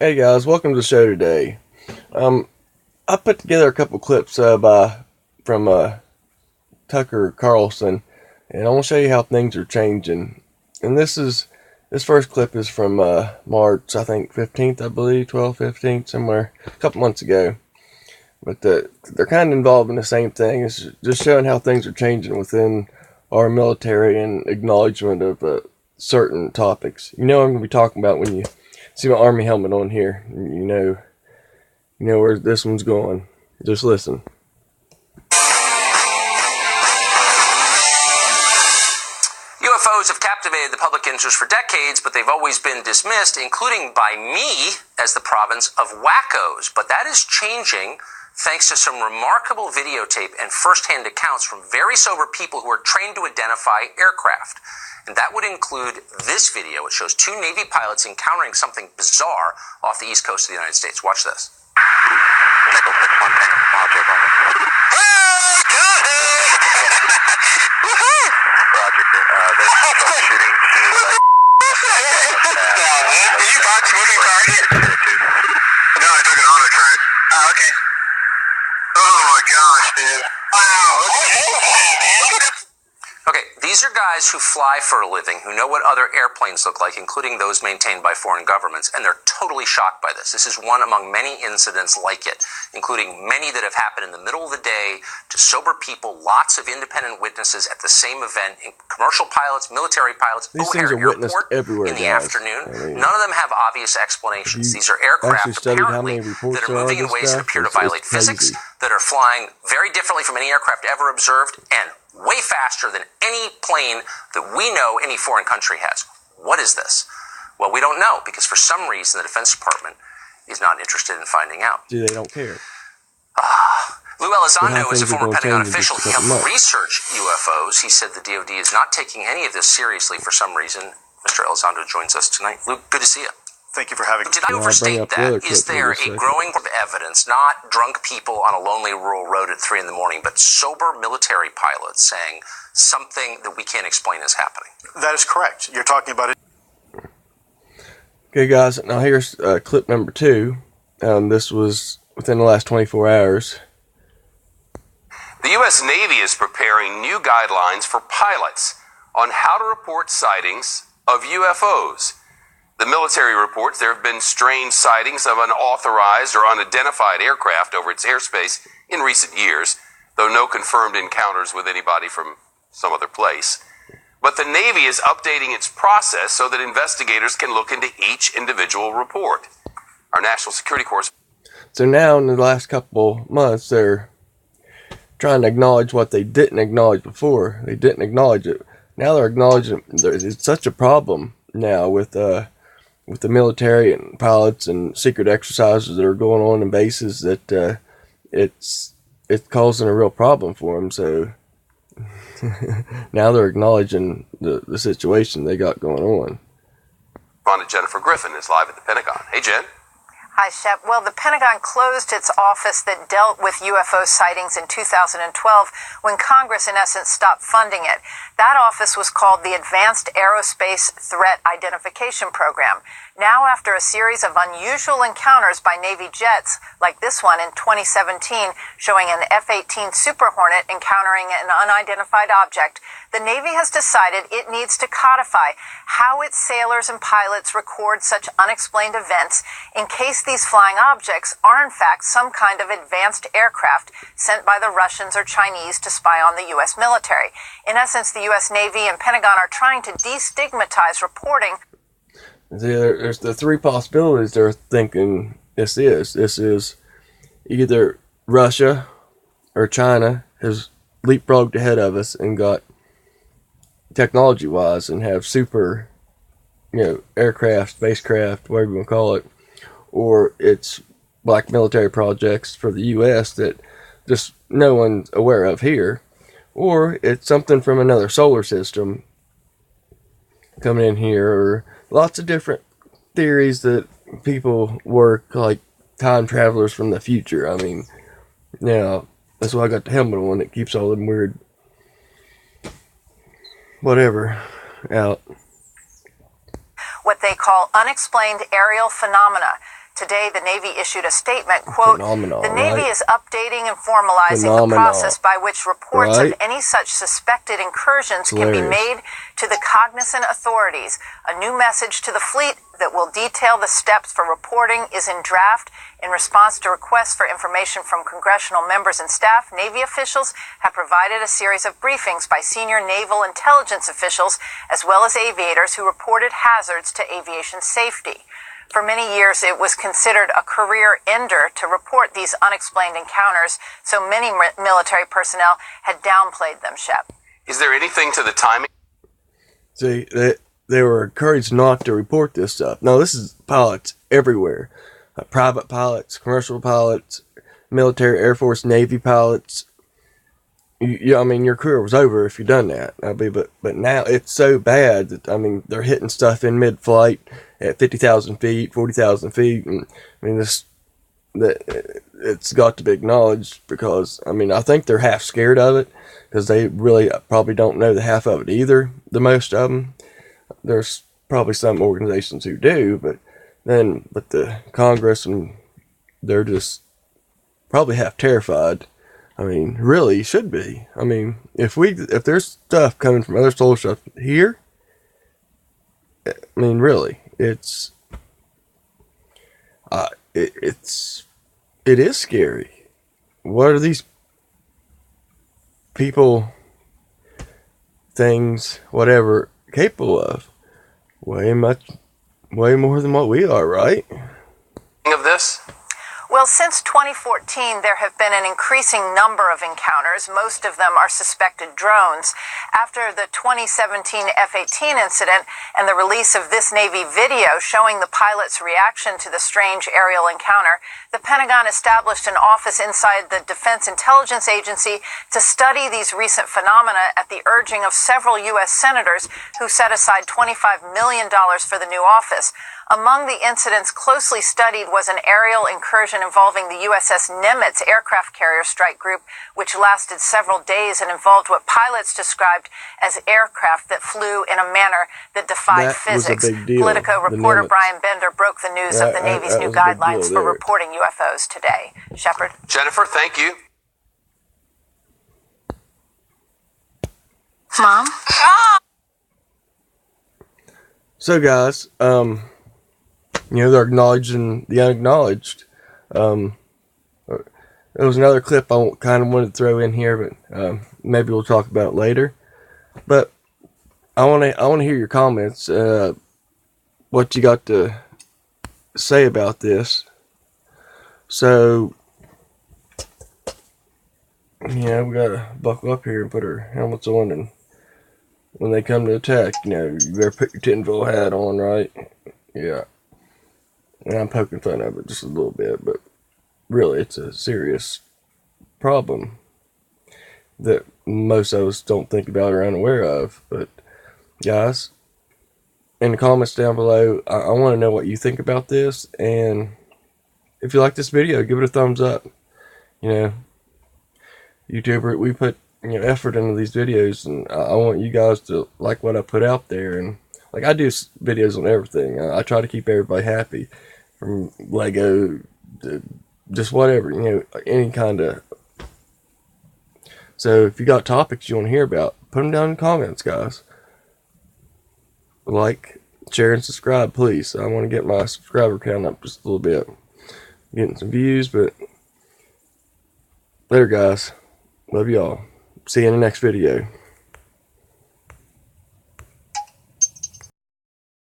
Hey guys, welcome to the show today. I put together a couple clips from Tucker Carlson, and I want to show you how things are changing. And this first clip is from March, I think 15th, I believe, 12th, 15th, somewhere a couple months ago. But they're kind of involved in the same thing. It's just showing how things are changing within our military and acknowledgement of certain topics. You know what I'm going to be talking about when you see my Army helmet on here. You know where this one's going. Just listen. UFOs have captivated the public interest for decades, but they've always been dismissed, including by me, as the province of wackos. But that is changing thanks to some remarkable videotape and first-hand accounts from very sober people who are trained to identify aircraft. And that would include this video, which shows two Navy pilots encountering something bizarre off the east coast of the United States. Watch this. Okay, these are guys who fly for a living, who know what other airplanes look like, including those maintained by foreign governments, and they're totally shocked by this. This is one among many incidents like it, including many that have happened in the middle of the day to sober people, lots of independent witnesses at the same event, commercial pilots, military pilots, O'Hare Airport in the afternoon. None of them have obvious explanations. These are aircraft apparently that are moving in ways that appear to violate physics, that are flying very differently from any aircraft ever observed, and way faster than any plane that we know any foreign country has. What is this? Well, we don't know, because for some reason the Defense Department is not interested in finding out. They don't care. Lou Elizondo is a former Pentagon official. He helped research UFOs. He said the DoD is not taking any of this seriously for some reason. Mr. Elizondo joins us tonight. Lou, good to see you. Thank you for having me. Did I overstate that? Is there a growing evidence, not drunk people on a lonely rural road at 3 a.m, but sober military pilots saying something that we can't explain is happening? That is correct. You're talking about it. Okay, guys. Now here's clip number 2. This was within the last 24 hours. The U.S. Navy is preparing new guidelines for pilots on how to report sightings of UFOs. The military reports there have been strange sightings of unauthorized or unidentified aircraft over its airspace in recent years, though no confirmed encounters with anybody from some other place. But the Navy is updating its process so that investigators can look into each individual report. Our National Security Corps. So now, in the last couple months, they're trying to acknowledge what they didn't acknowledge before. They didn't acknowledge it. Now they're acknowledging it's such a problem now with the military and pilots and secret exercises that are going on in bases that it's causing a real problem for them. So now they're acknowledging the situation they got going on. Respondent Jennifer Griffin is live at the Pentagon. Hey, Jen. Hi, Shep. Well, the Pentagon closed its office that dealt with UFO sightings in 2012 when Congress, in essence, stopped funding it. That office was called the Advanced Aerospace Threat Identification Program. Now, after a series of unusual encounters by Navy jets, like this one in 2017, showing an F-18 Super Hornet encountering an unidentified object, the Navy has decided it needs to codify how its sailors and pilots record such unexplained events in case these flying objects are in fact some kind of advanced aircraft sent by the Russians or Chinese to spy on the U.S. military. In essence, the U.S. Navy and Pentagon are trying to destigmatize reporting. There's the three possibilities they're thinking this is. This is either Russia or China has leapfrogged ahead of us and got technology-wise and have super, aircraft, spacecraft, whatever you want to call it, or it's black military projects for the U.S. that just no one's aware of here, or it's something from another solar system coming in here, or lots of different theories that people work, like time travelers from the future. I mean, that's why I got the helmet on. It keeps all them weird whatever out. What they call unexplained aerial phenomena. Today, the Navy issued a statement, quote, Phenomenal, "The Navy right? is updating and formalizing the Phenomenal, process by which reports right? of any such suspected incursions It's can be hilarious. made to the cognizant authorities. A new message to the fleet that will detail the steps for reporting is in draft. In response to requests for information from congressional members and staff, Navy officials have provided a series of briefings by senior naval intelligence officials as well as aviators who reported hazards to aviation safety. For many years, it was considered a career ender to report these unexplained encounters, so many military personnel had downplayed them, Shep." Is there anything to the timing? See, they were encouraged not to report this stuff. No, this is pilots everywhere. Private pilots, commercial pilots, military, Air Force, Navy pilots. I mean, your career was over if you done that. But now it's so bad that, I mean, they're hitting stuff in mid-flight at 50,000 feet, 40,000 feet. And, I mean, it's got to be acknowledged because, I mean, I think they're half scared of it because they really probably don't know the half of it either, the most of them. There's probably some organizations who do, but the Congress, and they're just probably half terrified. I mean, really should be. I mean, if there's stuff coming from other solar stuff here, I mean, really, it is scary. What are these people, things, whatever, capable of? Way more than what we are, right? Of this? Well, since 2014, there have been an increasing number of encounters. Most of them are suspected drones. After the 2017 F-18 incident and the release of this Navy video showing the pilot's reaction to the strange aerial encounter, the Pentagon established an office inside the Defense Intelligence Agency to study these recent phenomena at the urging of several U.S. senators who set aside $25 million for the new office. Among the incidents closely studied was an aerial incursion involving the USS Nimitz aircraft carrier strike group, which lasted several days and involved what pilots described as aircraft that flew in a manner that defied That was a physics. big deal, Politico the reporter Nimitz. Brian Bender broke the news of the Navy's That new was a big guidelines deal for there. reporting UFOs today. Shepard? Jennifer, thank you. Mom? So, guys, they're acknowledging the unacknowledged. There was another clip I kind of wanted to throw in here, but maybe we'll talk about it later. But I want to hear your comments. What you got to say about this? So, we gotta buckle up here and put our helmets on, and when they come to attack, you better put your tinfoil hat on, right? Yeah. And I'm poking fun of it just a little bit, but really it's a serious problem that most of us don't think about or are unaware of. But guys, in the comments down below, I want to know what you think about this, and if you like this video, give it a thumbs up. YouTuber, we put effort into these videos, and I want you guys to like what I put out there. And like, I do videos on everything. I try to keep everybody happy, from Lego to just whatever, any kind of. So if you got topics you want to hear about, put them down in the comments, guys. Like, share, and subscribe, please. I want to get my subscriber count up just a little bit. Getting some views, but later, guys. Love y'all. See you in the next video.